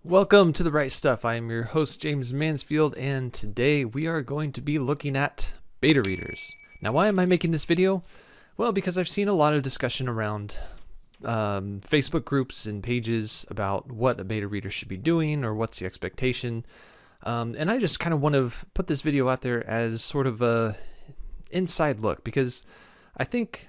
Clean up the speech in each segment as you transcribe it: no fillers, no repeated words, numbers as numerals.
Welcome to The Right Stuff. I am your host, James Mansfield, and today we are going to be looking at beta readers. Now, why am I making this video? Well, because I've seen a lot of discussion around Facebook groups and pages about what a beta reader should be doing or what's the expectation. And I just kind of want to put this video out there as sort of a inside look, because I think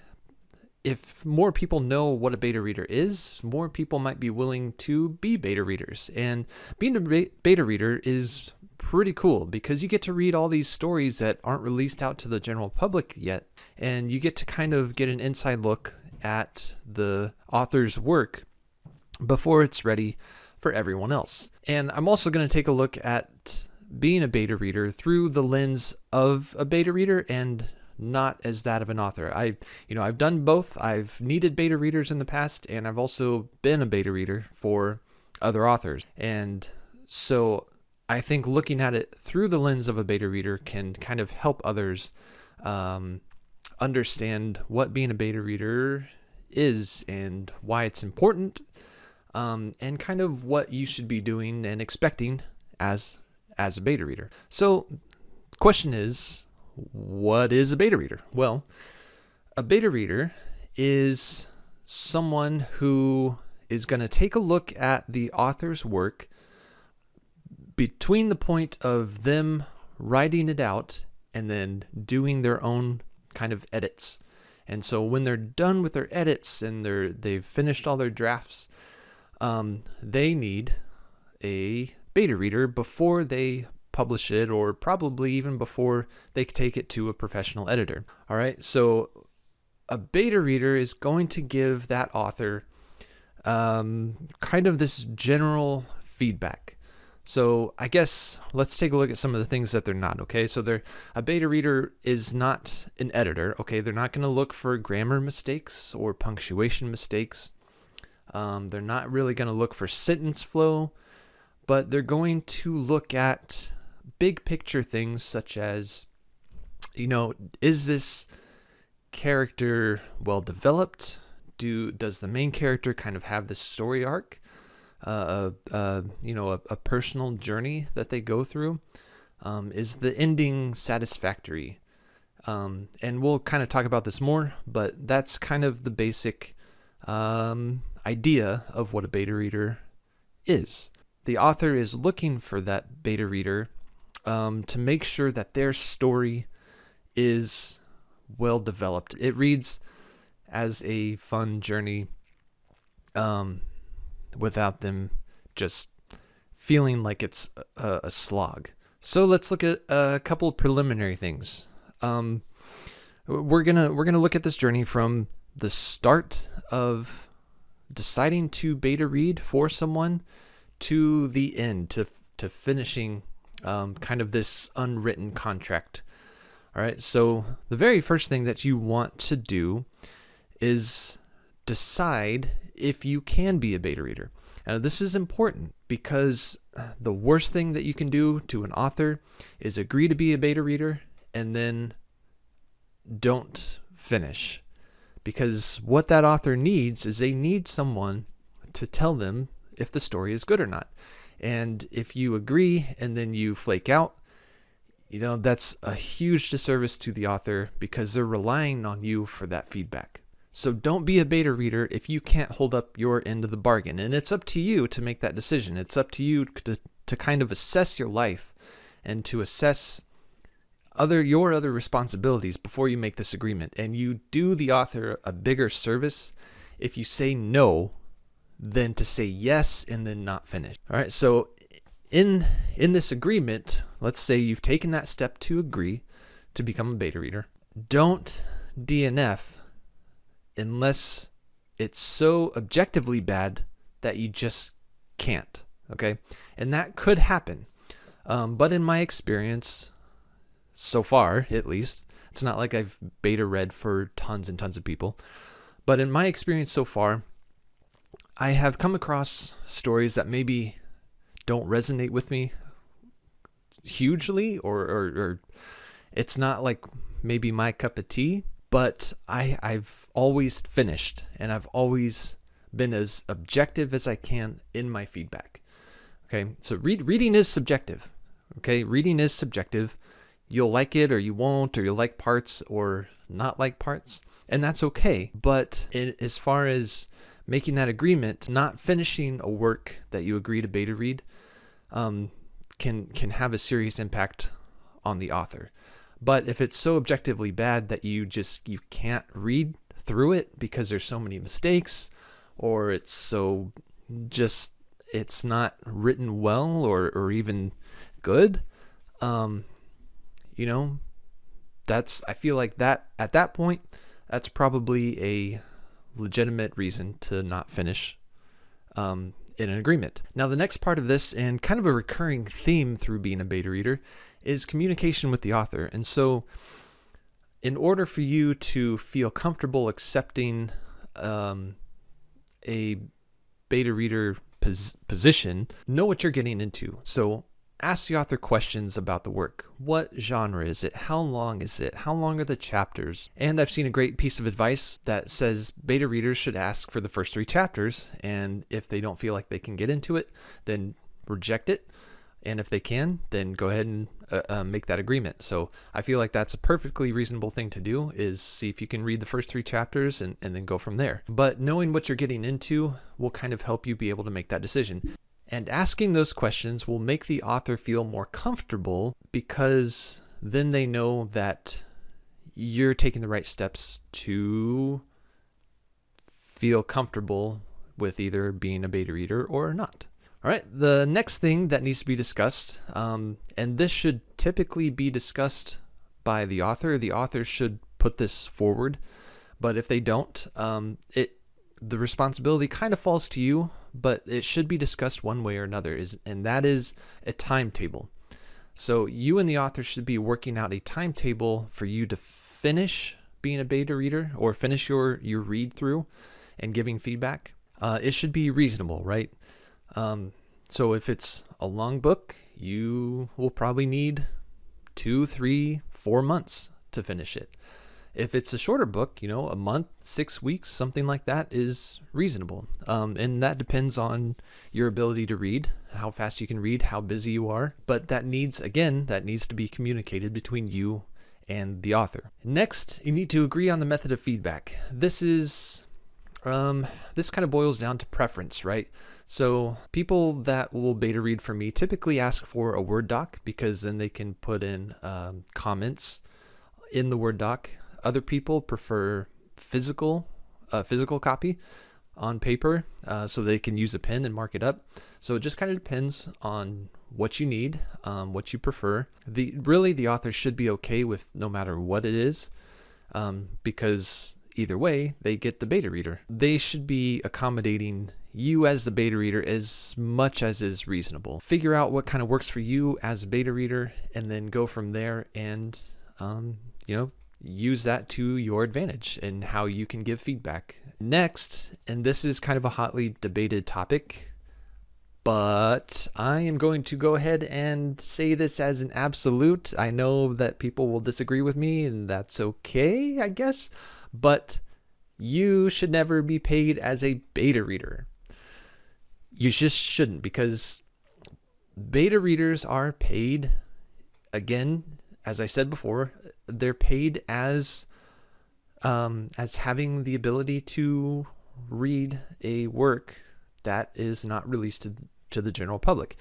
if more people know what a beta reader is, more people might be willing to be beta readers. And being a beta reader is pretty cool because you get to read all these stories that aren't released out to the general public yet. And you get to kind of get an inside look at the author's work before it's ready for everyone else. And I'm also going to take a look at being a beta reader through the lens of a beta reader and not as that of an author. I've done both. I've needed beta readers in the past, and I've also been a beta reader for other authors. And so I think looking at it through the lens of a beta reader can kind of help others understand what being a beta reader is and why it's important, and kind of what you should be doing and expecting as a beta reader. So the question is, what is a beta reader? Well, a beta reader is someone who is going to take a look at the author's work between the point of them writing it out and then doing their own kind of edits. And so when they're done with their edits and they've finished all their drafts, they need a beta reader before they publish it, or probably even before they take it to a professional editor. All right, so a beta reader is going to give that author kind of this general feedback. So I guess let's take a look at some of the things that they're not. Okay, so a beta reader is not an editor. Okay, they're not going to look for grammar mistakes or punctuation mistakes. They're not really going to look for sentence flow, but they're going to look at big picture things such as, is this character well developed? Does the main character kind of have this story arc, a personal journey that they go through? Is the ending satisfactory? And we'll kind of talk about this more, but that's kind of the basic idea of what a beta reader is. The author is looking for that beta reader to make sure that their story is well developed. It reads as a fun journey without them just feeling like it's a slog. So let's look at a couple of preliminary things. We're gonna look at this journey from the start of deciding to beta read for someone to the end, to finishing kind of this unwritten contract. All right, so the very first thing that you want to do is decide if you can be a beta reader. Now, this is important because the worst thing that you can do to an author is agree to be a beta reader and then don't finish. Because what that author needs is they need someone to tell them if the story is good or not. And if you agree and then you flake out, that's a huge disservice to the author because they're relying on you for that feedback. So don't be a beta reader if you can't hold up your end of the bargain. And it's up to you to make that decision. It's up to you to kind of assess your life and to assess your other responsibilities before you make this agreement. And you do the author a bigger service if you say no than to say yes and then not finish. All right, so in this agreement, let's say you've taken that step to agree to become a beta reader. Don't DNF unless it's so objectively bad that you just can't, okay? And that could happen. But in my experience, so far at least, it's not like I've beta read for tons and tons of people, but in my experience so far, I have come across stories that maybe don't resonate with me hugely, or it's not like maybe my cup of tea, but I've always finished and I've always been as objective as I can in my feedback. Okay, so reading is subjective. Okay, reading is subjective. You'll like it or you won't, or you'll like parts or not like parts, and that's okay. But as far as making that agreement, not finishing a work that you agree to beta read can have a serious impact on the author. But if it's so objectively bad that you can't read through it because there's so many mistakes, or it's not written well or even good, I feel like that at that point, that's probably a legitimate reason to not finish in an agreement. Now, the next part of this, and kind of a recurring theme through being a beta reader, is communication with the author. And so in order for you to feel comfortable accepting a beta reader position, know what you're getting into. So ask the author questions about the work. What genre is it? How long is it? How long are the chapters? And I've seen a great piece of advice that says beta readers should ask for the first 3 chapters, and if they don't feel like they can get into it, then reject it. And if they can, then go ahead and make that agreement. So I feel like that's a perfectly reasonable thing to do, is see if you can read the first 3 chapters and then go from there. But knowing what you're getting into will kind of help you be able to make that decision. And asking those questions will make the author feel more comfortable, because then they know that you're taking the right steps to feel comfortable with either being a beta reader or not. All right, the next thing that needs to be discussed, and this should typically be discussed by the author should put this forward, but if they don't, the responsibility kind of falls to you, but it should be discussed one way or another, and that is a timetable. So you and the author should be working out a timetable for you to finish being a beta reader, or finish your read through and giving feedback. It should be reasonable, right? So if it's a long book, you will probably need 2, 3, 4 months to finish it. If it's a shorter book, a month, 6 weeks, something like that is reasonable. And that depends on your ability to read, how fast you can read, how busy you are. But that needs to be communicated between you and the author. Next, you need to agree on the method of feedback. This kind of boils down to preference, right? So people that will beta read for me typically ask for a Word doc, because then they can put in comments in the Word doc. Other people prefer physical copy on paper, so they can use a pen and mark it up. So it just kind of depends on what you need, what you prefer. The author should be okay with no matter what it is, because either way, they get the beta reader. They should be accommodating you as the beta reader as much as is reasonable. Figure out what kind of works for you as a beta reader, and then go from there and, use that to your advantage and how you can give feedback. Next, and this is kind of a hotly debated topic, but I am going to go ahead and say this as an absolute. I know that people will disagree with me, and that's okay, I guess, but you should never be paid as a beta reader. You just shouldn't, because beta readers are paid, again, as I said before, they're paid as having the ability to read a work that is not released to the general public.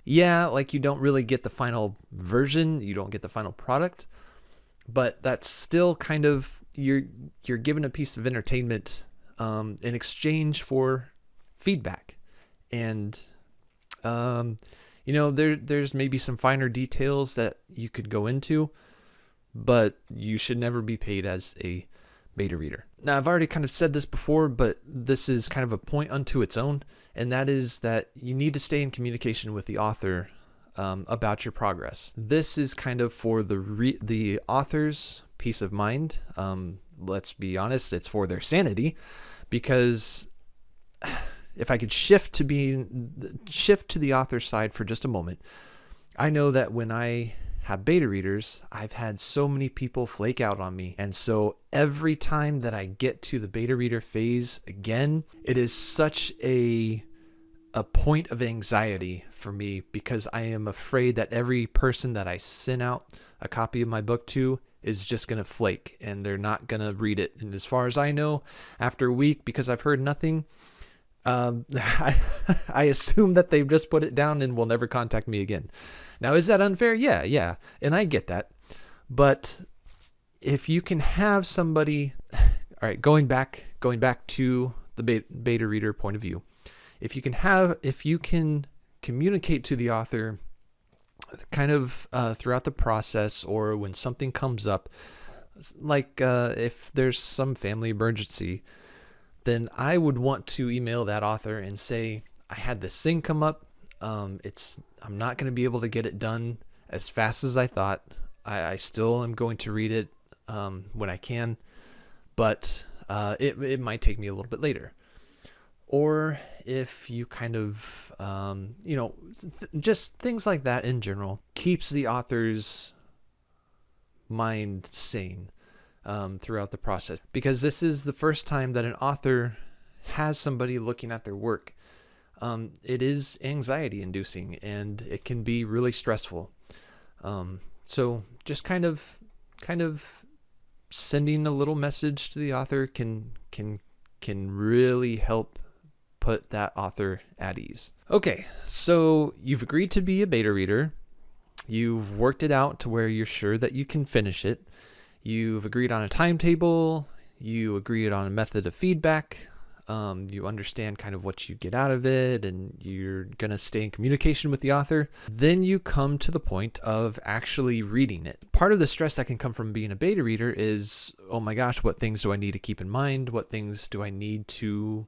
Yeah, like you don't really get the final version, you don't get the final product, but that's still kind of, you're given a piece of entertainment in exchange for feedback. And there's maybe some finer details that you could go into, but you should never be paid as a beta reader. Now, I've already kind of said this before, but this is kind of a point unto its own, and that is that you need to stay in communication with the author about your progress. This is kind of for the author's peace of mind. Let's be honest, it's for their sanity, because if I could shift to the author's side for just a moment, I know that when I have beta readers, I've had so many people flake out on me. And so every time that I get to the beta reader phase again, it is such a a point of anxiety for me because I am afraid that every person that I send out a copy of my book to is just going to flake and they're not going to read it. And as far as I know, after a week, because I've heard nothing, I assume that they've just put it down and will never contact me again. Now, is that unfair? Yeah. And I get that. But if you can have somebody, all right, going back to the beta reader point of view, if you can communicate to the author kind of throughout the process, or when something comes up, like if there's some family emergency, then I would want to email that author and say, I had this thing come up. I'm not going to be able to get it done as fast as I thought. I still am going to read it when I can, but it might take me a little bit later. Or if you kind of, just things like that in general keeps the author's mind sane throughout the process. Because this is the first time that an author has somebody looking at their work. It is anxiety inducing and it can be really stressful. So just kind of sending a little message to the author can really help put that author at ease. Okay, so you've agreed to be a beta reader. You've worked it out to where you're sure that you can finish it. You've agreed on a timetable. You agreed on a method of feedback. You understand kind of what you get out of it, and you're going to stay in communication with the author. Then you come to the point of actually reading it. Part of the stress that can come from being a beta reader is, oh my gosh, what things do I need to keep in mind? What things do I need to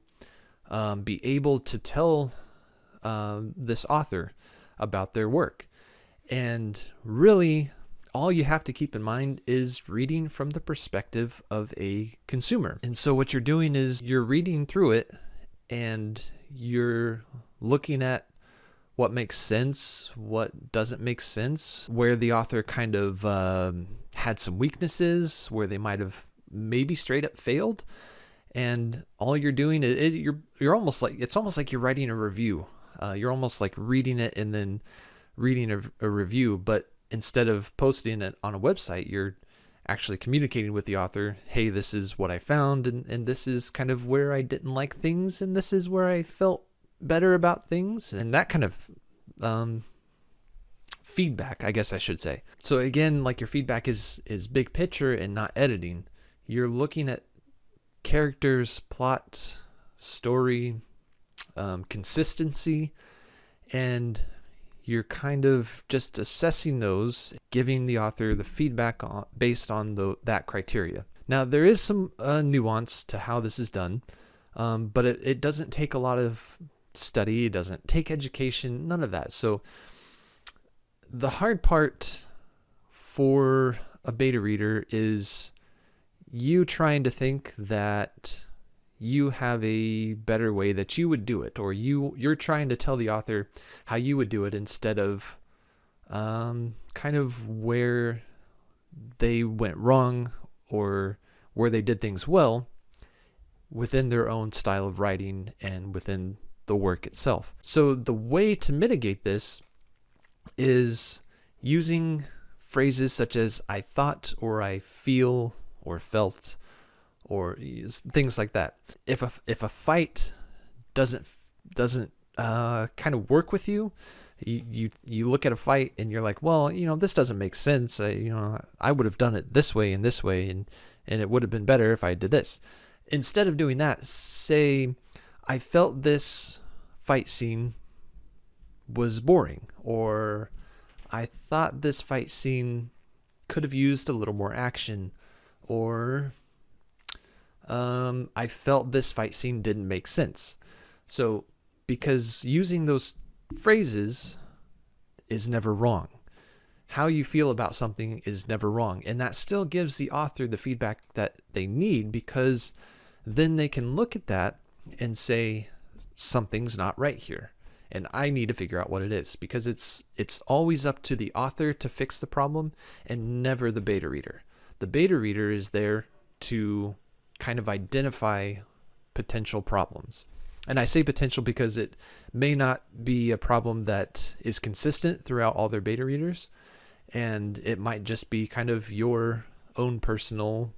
be able to tell this author about their work? And really, all you have to keep in mind is reading from the perspective of a consumer. And so what you're doing is you're reading through it and you're looking at what makes sense, what doesn't make sense, where the author kind of had some weaknesses, where they might have maybe straight up failed. And all you're doing is you're almost like, it's almost like you're writing a review. You're almost like reading it and then reading a review, but instead of posting it on a website, you're actually communicating with the author. Hey, this is what I found, and this is kind of where I didn't like things, and this is where I felt better about things, and that kind of feedback, I guess I should say. So again, like your feedback is big picture and not editing. You're looking at characters, plot, story, consistency, and you're kind of just assessing those, giving the author the feedback based on that criteria. Now, there is some nuance to how this is done, but it doesn't take a lot of study. It doesn't take education, none of that. So the hard part for a beta reader is you trying to think that you have a better way that you would do it, or you're trying to tell the author how you would do it instead of kind of where they went wrong or where they did things well within their own style of writing and within the work itself. So the way to mitigate this is using phrases such as I thought, or I feel, or felt, or things like that. If a fight doesn't kind of work with you, you look at a fight and you're like, well, this doesn't make sense. I would have done it this way, and it would have been better if I did this. Instead of doing that, say, I felt this fight scene was boring, or I thought this fight scene could have used a little more action, or I felt this fight scene didn't make sense. So, because using those phrases is never wrong. How you feel about something is never wrong. And that still gives the author the feedback that they need, because then they can look at that and say, something's not right here, and I need to figure out what it is, because it's always up to the author to fix the problem and never the beta reader. The beta reader is there to kind of identify potential problems. And I say potential because it may not be a problem that is consistent throughout all their beta readers, and it might just be kind of your own personal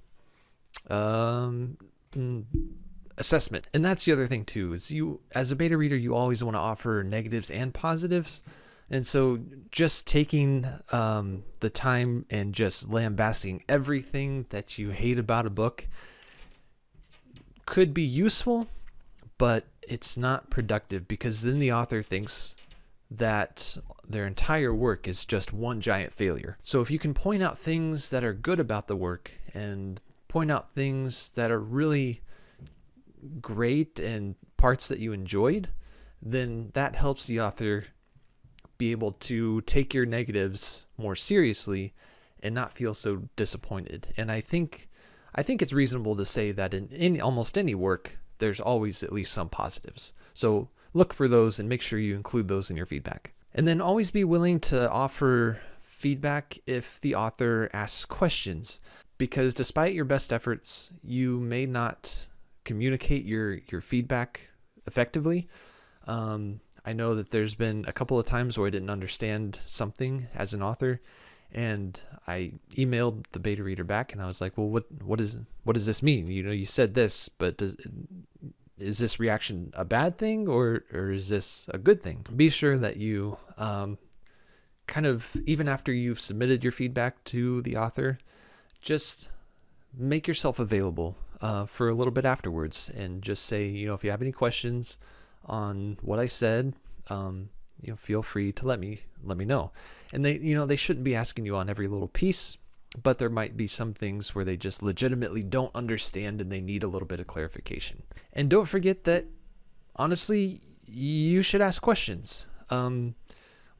assessment. And that's the other thing too, is you, as a beta reader, you always want to offer negatives and positives. And so just taking the time and just lambasting everything that you hate about a book could be useful, but it's not productive, because then the author thinks that their entire work is just one giant failure. So if you can point out things that are good about the work and point out things that are really great and parts that you enjoyed, then that helps the author be able to take your negatives more seriously and not feel so disappointed. And I think it's reasonable to say that in almost any work, there's always at least some positives. So look for those and make sure you include those in your feedback. And then always be willing to offer feedback if the author asks questions, because despite your best efforts, you may not communicate your feedback effectively. I know that there's been a couple of times where I didn't understand something as an author, and I emailed the beta reader back and I was like, well, what does this mean? You said this, but is this reaction a bad thing or is this a good thing? Be sure that you kind of, even after you've submitted your feedback to the author, just make yourself available for a little bit afterwards, and just say, if you have any questions on what I said, feel free to let me know. And they shouldn't be asking you on every little piece, but there might be some things where they just legitimately don't understand and they need a little bit of clarification. And don't forget that, honestly, you should ask questions,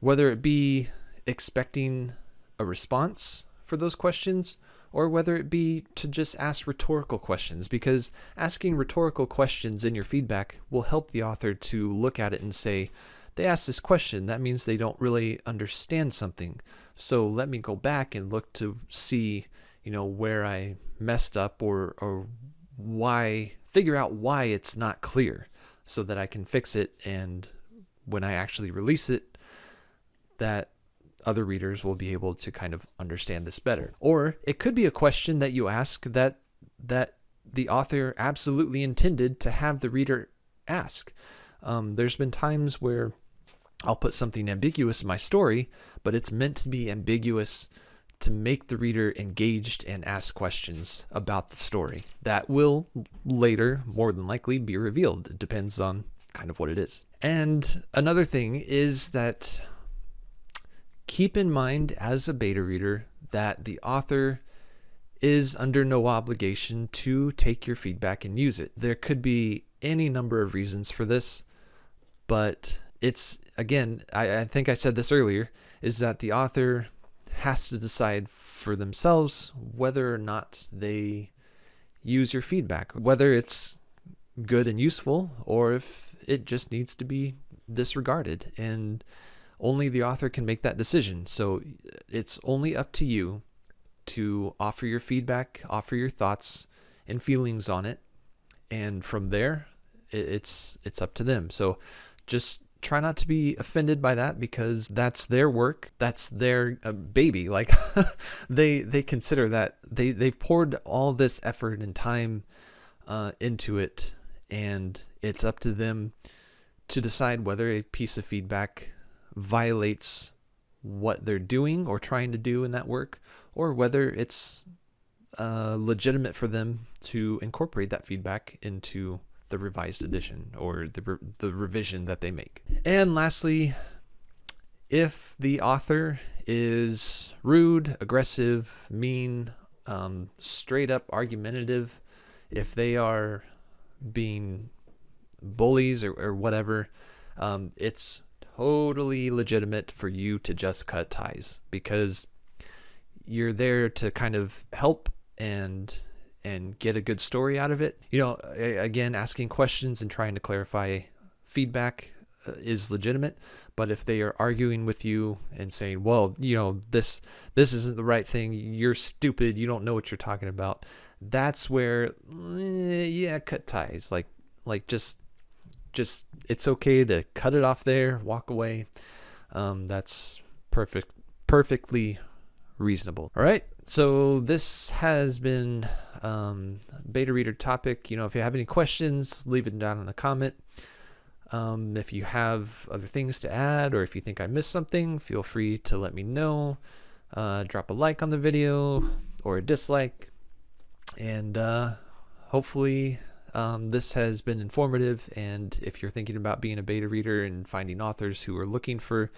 whether it be expecting a response for those questions, or whether it be to just ask rhetorical questions, because asking rhetorical questions in your feedback will help the author to look at it and say, they asked this question, that means they don't really understand something. So let me go back and look to see, where I messed up, or figure out why it's not clear, so that I can fix it. And when I actually release it, that other readers will be able to kind of understand this better. Or it could be a question that you ask that the author absolutely intended to have the reader ask. There's been times where I'll put something ambiguous in my story, but it's meant to be ambiguous to make the reader engaged and ask questions about the story. That will later, more than likely, be revealed. It depends on kind of what it is. And another thing is that keep in mind as a beta reader that the author is under no obligation to take your feedback and use it. There could be any number of reasons for this, but it's, again, I think I said this earlier, is that the author has to decide for themselves whether or not they use your feedback, whether it's good and useful, or if it just needs to be disregarded. And only the author can make that decision. So it's only up to you to offer your feedback, offer your thoughts and feelings on it. And from there, it's up to them. So just try not to be offended by that, because that's their work. That's their baby. Like they consider that they've poured all this effort and time into it. And it's up to them to decide whether a piece of feedback violates what they're doing or trying to do in that work, or whether it's legitimate for them to incorporate that feedback into the revised edition or the revision that they make. And lastly, if the author is rude, aggressive, mean, straight up argumentative, if they are being bullies or whatever, it's totally legitimate for you to just cut ties, because you're there to kind of help and get a good story out of it. Again, asking questions and trying to clarify feedback is legitimate, but if they are arguing with you and saying, well, this isn't the right thing, you're stupid, you don't know what you're talking about, that's where cut ties. Like just just, it's okay to cut it off there, walk away. That's perfectly reasonable. All right. So this has been beta reader topic. If you have any questions, leave it down in the comment. If you have other things to add, or if you think I missed something, feel free to let me know. Drop a like on the video or a dislike. And hopefully this has been informative. And if you're thinking about being a beta reader and finding authors who are looking for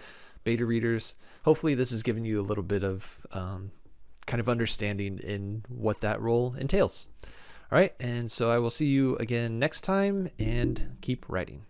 beta readers, hopefully this has given you a little bit of kind of understanding in what that role entails. All right, and so I will see you again next time, and keep writing.